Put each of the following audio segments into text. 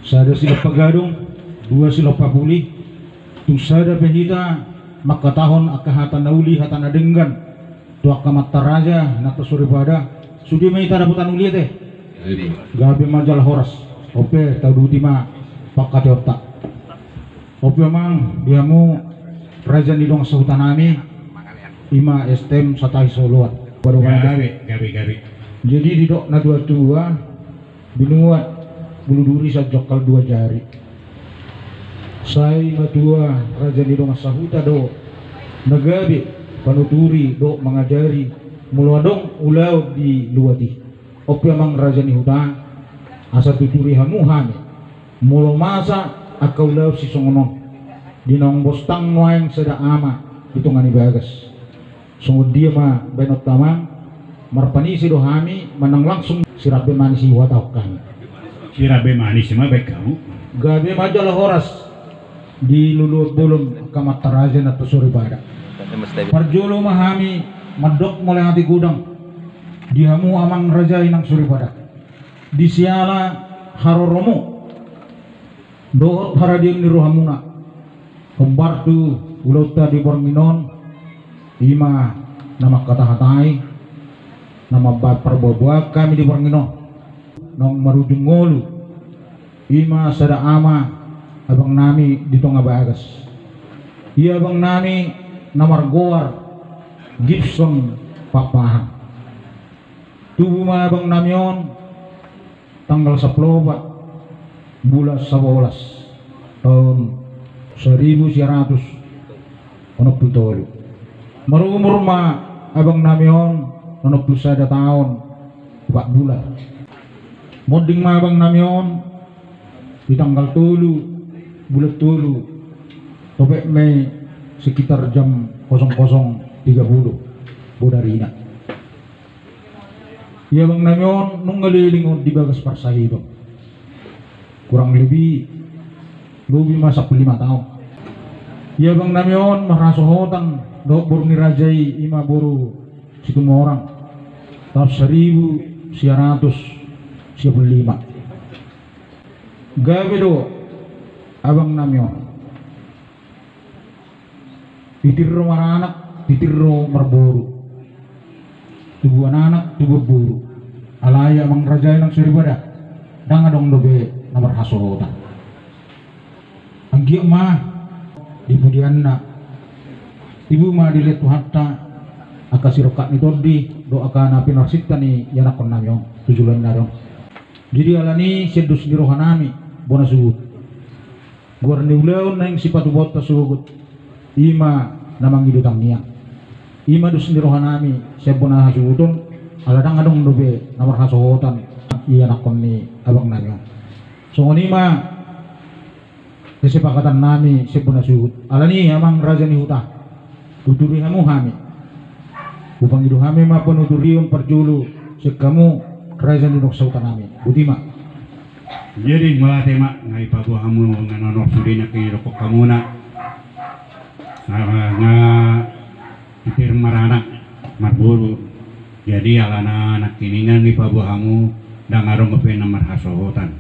sada sila pagadong, dua sila papuli, tu sada pehita makatahon akahatan nauli hatan adenggan, tu akamata raja nata suribada, sudi may taraputan ulit gabi majal horas, ope tauduti ma pakatyorta, ope mang diamu raja nidong sa hutanami, ima estem satay soluat, baru gabi. Jadi didok na dua binuat bulu duri sa jokal dua jari. Say madua raja nidong sahuta do nagabi panuturi do mengajari mulwadong ulaw di luwati. Opi amang raja ni huta asa tuturi hamuhami mulo masa akaw law si songonon dinong bostang noeng sada ama itong bagas. Sungod dia ma benot tamang marpanisi do hami manang langsung sirabe manisi wataw kami. Sirabe manisi ma baik kamu. Gabi majalah horas di lulur bulun kamata raja na tusuribada. Parjulo mahami madok mulai hati gudang dihamu amang raja inang suribada. Di siala haroromo doot haradiang ni rohamuna pembartu ulauta di borminon ima nama katahatai nama parbobuak kami di borminon nong marujung ngolu ima sada ama abang nami di tonga bagas iya abang nami namar goar Gibson papahan tubuh ma abang namion tanggal 10 bulan 11 tahun 1900 marumur ma abang namion 61 tahun 4 bulan moding ma abang namion di tanggal 7 bulan 7 topek Mei sekitar jam 00.30 bodarina ya bang namion nung ngalilingon di bagas parsahibang kurang lebih masa 5 tahun ya bang namion marasohotan do buru nirajai ima buru situ orang tahun 1995 gawe do abang namion titirro maranak titirro marboru tubuh anak tubuh buru alaya mang raja nang suribada danga dong dobe namar hasohotan anggi ma dipudianna ibu ma dilet hatta akasirokat ni todi do akana pinarsita ni yanakon namyo tujulan narong jadi alani sedus di rohanami bona sugut guar ni ulaw nang sipatu bota sugut ima namang idutang niya ima dus di rohanami sebona hasugutun aladang adong dobe namar hasohotan yanakon ni abang namyo so nima kesepakatan nami sebona sugut alani amang raja ni huta tuturi hamu hami upang idu hami ma penuturion parjulu sekamu raja ni noksautan nami butima jadi melate mak ngai pabu hamu nganono sudina ki rokok kamu na nga ipir maranak marburu jadi alana anak kiningan ni pabu hamu dangarong kepen namar hasohotan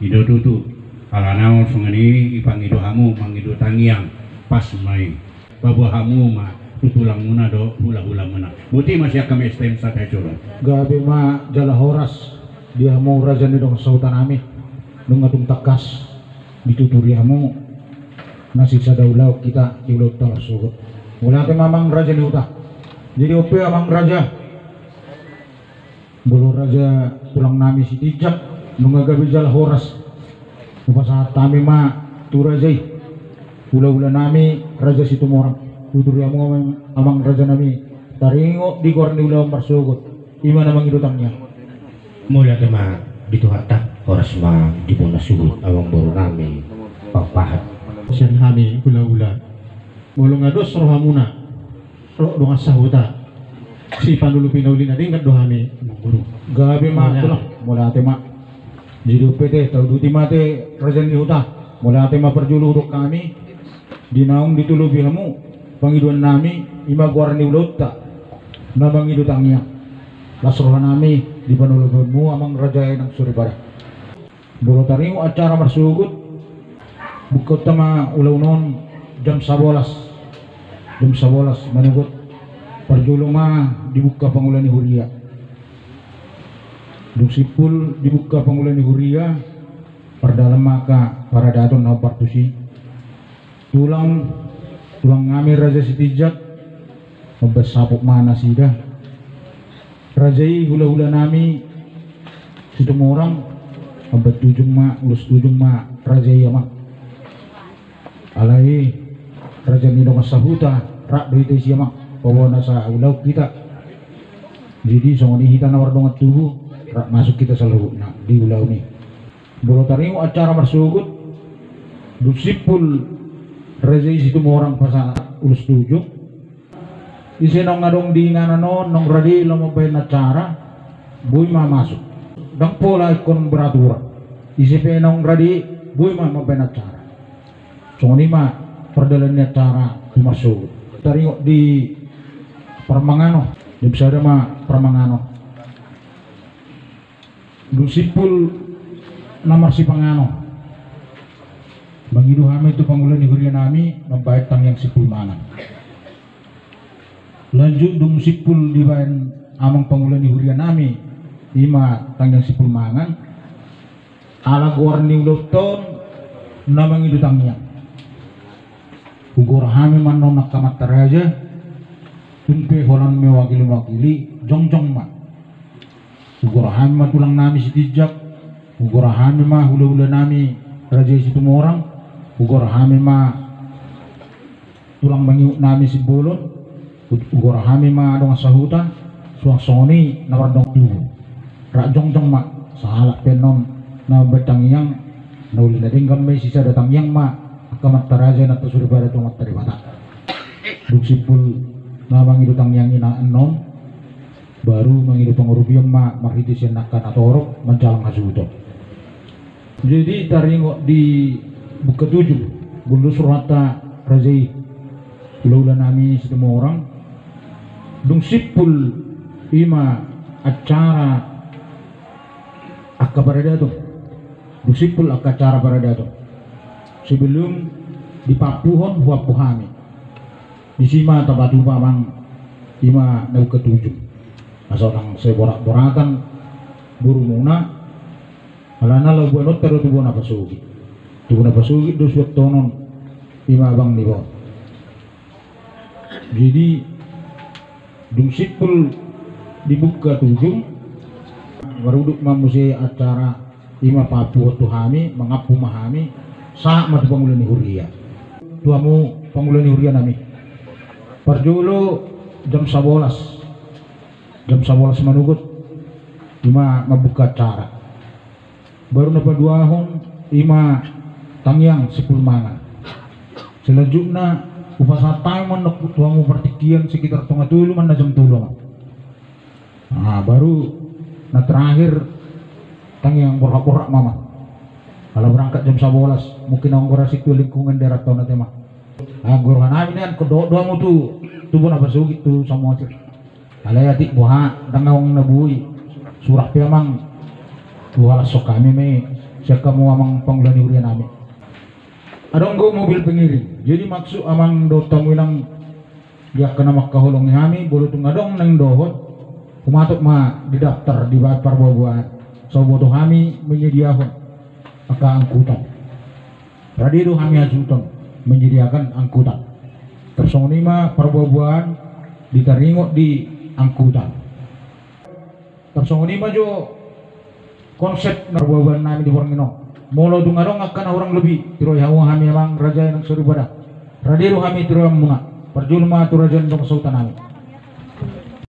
ido tutu alana sungani ipang ido hamu mangido tangiang pas mai pabu hamu ma tutulang muna do hula-hula muna buti masih kami stem sa tayo gabi ma jala horas dia mau raja ni dong sautan ami nung atung takas dituturi hamu nasi sadaulau kita di ulau talas sugut mula ke mamang raja ni uta jadi ope amang raja bulu raja pulang nami si tijak nung agabi jala horas lupa saat kami ma tu rajai ula-ula nami raja si tumorang tuturi hamu amang raja nami taringo di gorni ulau marsugut ima namang idutangnya mula ke ma ditu hatta horas ma di bona sugut awang baru nami papahat sian hami ula-ula mulung ados rohamuna roh dongas sahuta si panulu pinauli na dingkat dohami guru gabi ma tulang mula ate ma jadi upete tau duti mate rajan di huta mula ate ma perjulu kami dinaung ditulubi hamu pangiduan nami ima guarani ulauta namang idutangnya lasrohan nami di panulubimu amang raja nang suribara Bolo taringo acara marsugut buka tama ulaunon jam 11 manugot parjolo dibuka pangulani huria dung sipul dibuka pangulani huria pardalam maka para daton na partusi tulang ngamir raja sitijak mabasapok mana sida rajai hula-hula nami situmorang abad tujung ulus tujung rajai ama alai raja nino masahuta rak doite siama pawana sa ulau kita jadi songoni hita nawar dongat tubuh rak masuk kita selalu di ulau ni bolo taringo acara marsugut dusipul rajai situmorang pasa ulus tujung isi nong ngadong di ngananon nong radi lomobay na cara buy masuk dang pola ikon beratura isi pe nong radi buy mabay na cara so ni perdalan na cara masuk taringo di Parmangano di besada Parmangano dusipul namar si Pangano bangidu hami itu panggulan di huria nami membayar tang yang sipul mana lanjut dung sipul di bayan amang pangulan di huria nami ima tanggang sipul mangan ala gorning loton namang itu tangnya ugor hami manon nakamat taraja tunpe holan mewakili jongjong ugor hami matulang nami sitijak ugor hami hula-hula nami raja situ orang ugor hami tulang bangiuk nami si bolon ugor hami dong sahuta suang soni nawar dong tubuh rak jongjong sahalak penon na betang yang nauli na dinggam may sisa datang yang akamat taraja na tasuri pada tumat taribata duksipul na mangidutang yang ina enom baru mangidutang urubiang marhitis yang nakan atorok mencalang hasuto jadi taringo di buka 7 bundu surata rajai ulaula nami semua orang dung sipul ima acara akabaradato dung sipul acara baradato sebelum dipapuhon huapuhami di sima tabatu pamang ima nau ke-7 asal nang saya borak-borakan burumuna alana lo buanot pero tubuna pasugi dos wet tonon ima bang nibo jadi dung sipul dibuka 7 waruduk mamusi acara ima papu tuhami mengapu mahami saat mati pangulani huria tuamu pangulani huria nami parjolo jam 11 manugut ima mabuka acara baru napaduahon ima tangyang sipul mangan selanjutnya upasatay man tuamu pertikian sekitar tengah tulu man na jam 3 baru na terakhir tangyang borak-borak mama kalau berangkat jam 11 mungkin ang gorasi itu lingkungan daerah tahun nanti gorohan namin yan kedua mo tubo na basugit tu sama aja alayati buha dangawang nabuhi surak piamang buha sok kami may siya kamu amang panglani huria namin adong go mobil pengiring jadi maksud amang dotong winang dia kena makahulong kami bulu tungadong nang dohot kumatok didaftar di bawah parbubuan so bodoh kami menyediakan angkutan radio kami ajutan menyediakan angkutan tersongoni parbubuan ditaringo di angkutan tersongoni jo konsep parbubuan nami di Warngino molo dungarong akan orang lebih tiroy hawa kami emang raja yang seru pada radio kami tiroy muna perjulma tu raja dong sultan nami